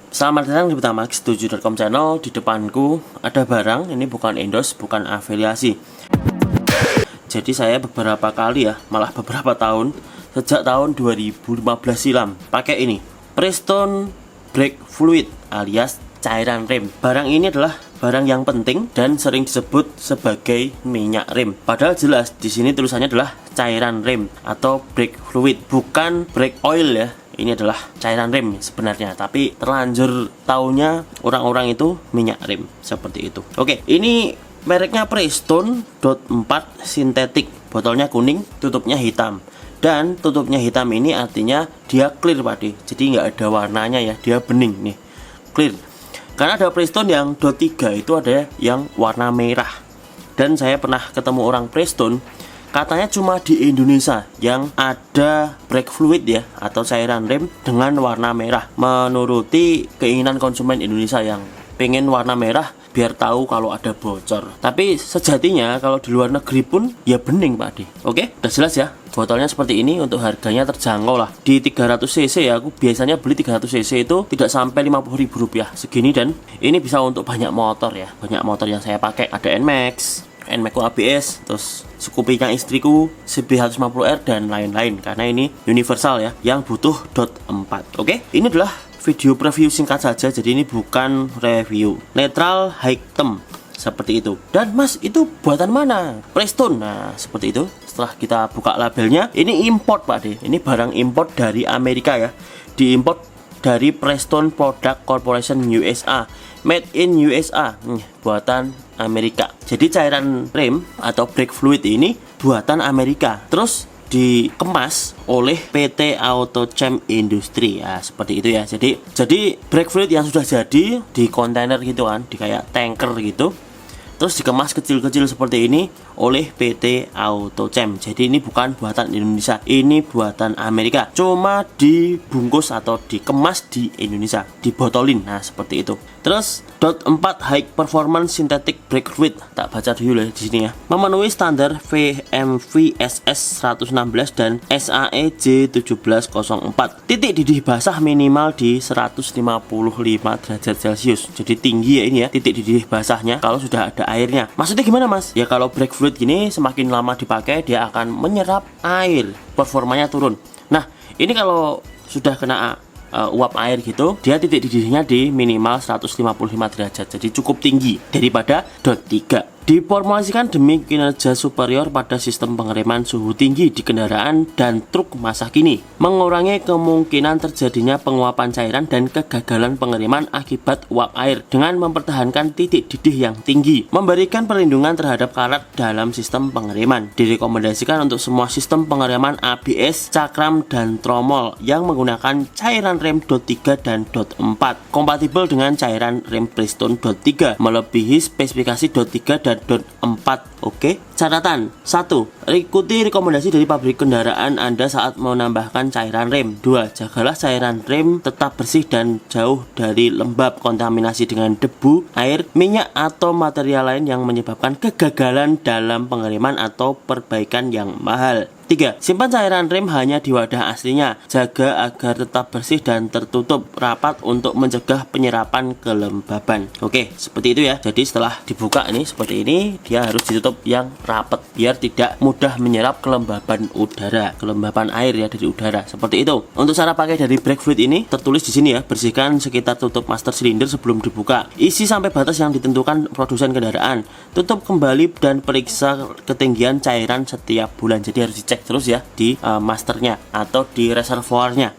Selamat datang di Betamax7.com channel. Di depanku ada barang, ini bukan endorse, bukan afiliasi. Jadi saya beberapa kali ya, malah beberapa tahun, sejak tahun 2015 silam, pakai ini Prestone Brake Fluid alias cairan rem. Barang ini adalah barang yang penting dan sering disebut sebagai minyak rem. Padahal jelas di sini tulisannya adalah cairan rem atau brake fluid, bukan brake oil ya. Ini adalah cairan rem sebenarnya, tapi terlanjur taunya orang-orang itu minyak rem seperti itu. Oke, ini mereknya Prestone Dot 4 sintetik. Botolnya kuning, tutupnya hitam. Dan tutupnya hitam ini artinya dia clear, Pak D. Jadi nggak ada warnanya ya, dia bening nih, clear. Karena ada Prestone yang Dot 3 itu ada yang warna merah. Dan saya pernah ketemu orang Prestone, katanya cuma di Indonesia yang ada brake fluid ya, atau cairan rem dengan warna merah, menuruti keinginan konsumen Indonesia yang pengen warna merah biar tahu kalau ada bocor. Tapi sejatinya kalau di luar negeri pun ya bening, Pak D. Oke, udah jelas ya. Botolnya seperti ini, untuk harganya terjangkau lah. Di 300 cc ya, aku biasanya beli 300 cc itu tidak sampai Rp50.000 segini, dan ini bisa untuk banyak motor ya. Banyak motor yang saya pakai, ada NMAX ku ABS, terus Scoopy-nya istriku CB150R dan lain-lain, karena ini universal ya, yang butuh Dot 4. Oke, ini adalah video preview singkat saja, jadi ini bukan review. Netral high tem seperti itu. Dan Mas, itu buatan mana? Prestone. Nah, seperti itu. Setelah kita buka labelnya, ini import, Pak D. Ini barang import dari Amerika ya. Diimport dari Prestone Product Corporation USA, made in USA, buatan Amerika. Jadi cairan rem atau brake fluid ini buatan Amerika, terus dikemas oleh PT Autochamp Industry ya, seperti itu ya. Jadi brake fluid yang sudah jadi di kontainer gitu kan, di kayak tanker gitu, terus dikemas kecil-kecil seperti ini oleh PT Autochamp. Jadi ini bukan buatan Indonesia, ini buatan Amerika. Cuma dibungkus atau dikemas di Indonesia, dibotolin. Nah, seperti itu. Terus Dot 4 High Performance Synthetic Brake Fluid, tak baca dulu ya di sini ya. Memenuhi standar VMVSS 116 dan SAE J1704. Titik didih basah minimal di 155 derajat Celcius. Jadi tinggi ya ini ya, titik didih basahnya kalau sudah ada airnya. Maksudnya gimana, Mas? Ya kalau brake fluid gini semakin lama dipakai dia akan menyerap air, performanya turun. Nah, ini kalau sudah kena uap air gitu, dia titik didihnya di minimal 155 derajat. Jadi cukup tinggi daripada Dot 3. Diformulasikan demi kinerja superior pada sistem pengereman suhu tinggi di kendaraan dan truk masa kini, mengurangi kemungkinan terjadinya penguapan cairan dan kegagalan pengereman akibat uap air dengan mempertahankan titik didih yang tinggi, memberikan perlindungan terhadap karat dalam sistem pengereman. Direkomendasikan untuk semua sistem pengereman ABS, cakram, dan tromol yang menggunakan cairan rem Dot 3 dan Dot 4, kompatibel dengan cairan rem Prestone Dot 3, melebihi spesifikasi Dot 3 dan Dot 4. Oke, catatan 1. Ikuti rekomendasi dari pabrik kendaraan Anda saat menambahkan cairan rem. 2. Jagalah cairan rem tetap bersih dan jauh dari lembab, kontaminasi dengan debu, air, minyak, atau material lain yang menyebabkan kegagalan dalam pengereman atau perbaikan yang mahal. 3. Simpan cairan rem hanya di wadah aslinya. Jaga agar tetap bersih dan tertutup rapat untuk mencegah penyerapan kelembaban. Oke, seperti itu ya. Jadi setelah dibuka ini seperti ini, dia harus ditutup yang rapat biar tidak mudah menyerap kelembaban udara, kelembaban air ya dari udara. Seperti itu. Untuk cara pakai dari brake fluid ini tertulis di sini ya. Bersihkan sekitar tutup master silinder sebelum dibuka. Isi sampai batas yang ditentukan produsen kendaraan. Tutup kembali dan periksa ketinggian cairan setiap bulan. Jadi harus dicek terus ya di masternya atau di reservoirnya.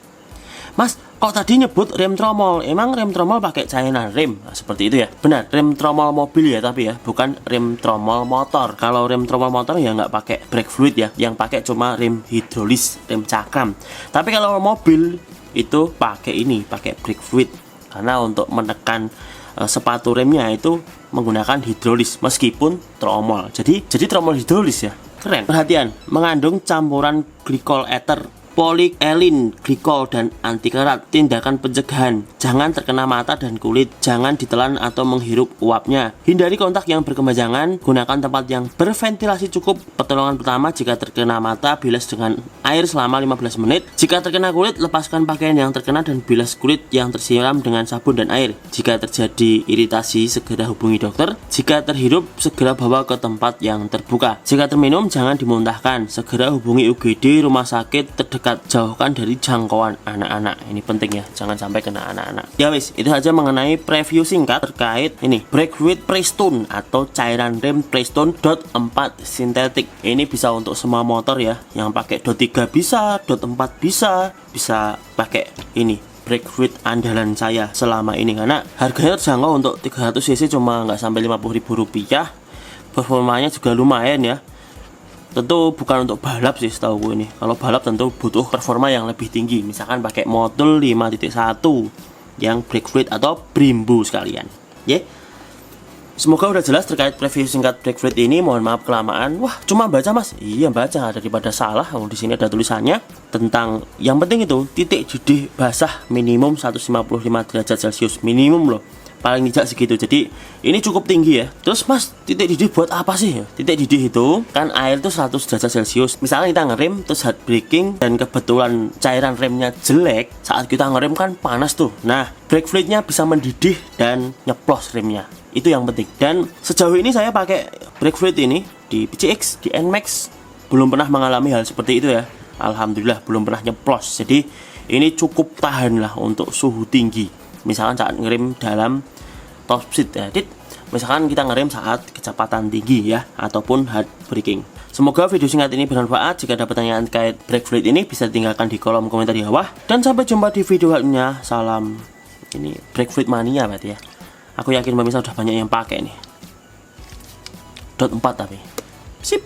Mas, kok tadi nyebut rem tromol? Emang rem tromol pakai cairan rem? Nah, seperti itu ya. Benar, rem tromol mobil ya, tapi ya bukan rem tromol motor. Kalau rem tromol motor ya nggak pakai brake fluid ya, yang pakai cuma rem hidrolis, rem cakram. Tapi kalau mobil itu pakai ini, pakai brake fluid, karena untuk menekan sepatu remnya itu menggunakan hidrolis meskipun tromol. Jadi tromol hidrolis ya. Keren. Perhatian, mengandung campuran glycol ether polyethylene glikol dan anti karat. Tindakan pencegahan: jangan terkena mata dan kulit, jangan ditelan atau menghirup uapnya, hindari kontak yang berkepanjangan, gunakan tempat yang berventilasi cukup. Pertolongan pertama: jika terkena mata, bilas dengan air selama 15 menit. Jika terkena kulit, lepaskan pakaian yang terkena dan bilas kulit yang tersiram dengan sabun dan air. Jika terjadi iritasi, segera hubungi dokter. Jika terhirup, segera bawa ke tempat yang terbuka. Jika terminum, jangan dimuntahkan. Segera hubungi UGD rumah sakit terdekat. Jauhkan dari jangkauan anak-anak. Ini penting ya, jangan sampai kena anak-anak. Ya wis, itu saja mengenai preview singkat terkait ini brake fluid Prestone atau cairan rem Prestone dot 4 sintetik. Ini bisa untuk semua motor ya, yang pakai dot 3 bisa, dot 4 bisa pakai ini brake fluid andalan saya selama ini, karena harganya terjangkau. Untuk 300 cc cuma nggak sampai 50.000 rupiah. Performanya juga lumayan ya. Tentu bukan untuk balap sih setahu gue ini. Kalau balap tentu butuh performa yang lebih tinggi, misalkan pakai modul 5.1 yang brake fluid atau Brembo sekalian. Ya. Semoga udah jelas terkait preview singkat brake fluid ini. Mohon maaf kelamaan. Wah, cuma baca Mas. Iya, baca daripada salah. Di sini ada tulisannya tentang yang penting itu titik didih basah minimum 155 derajat Celcius minimum loh. Paling tidak segitu. Jadi ini cukup tinggi ya. Terus Mas, titik didih buat apa sih? Titik didih itu kan air tuh 100 derajat Celcius. Misalnya kita ngerem terus hard braking dan kebetulan cairan remnya jelek, saat kita ngerem kan panas tuh. Nah, brake fluidnya bisa mendidih dan nyeplos remnya. Itu yang penting. Dan sejauh ini saya pakai brake fluid ini di PCX, di NMAX belum pernah mengalami hal seperti itu ya. Alhamdulillah belum pernah nyeplos. Jadi ini cukup tahan lah untuk suhu tinggi. Misalkan saat ngerem dalam top speed ya, misalkan kita ngerem saat kecepatan tinggi ya, ataupun hard braking. Semoga video singkat ini bermanfaat. Jika ada pertanyaan terkait brake fluid ini bisa tinggalkan di kolom komentar di bawah. Dan sampai jumpa di video lainnya. Salam ini brake fluid mania berarti ya. Aku yakin pemirsa udah banyak yang pakai nih. Dot 4 tapi. Sip.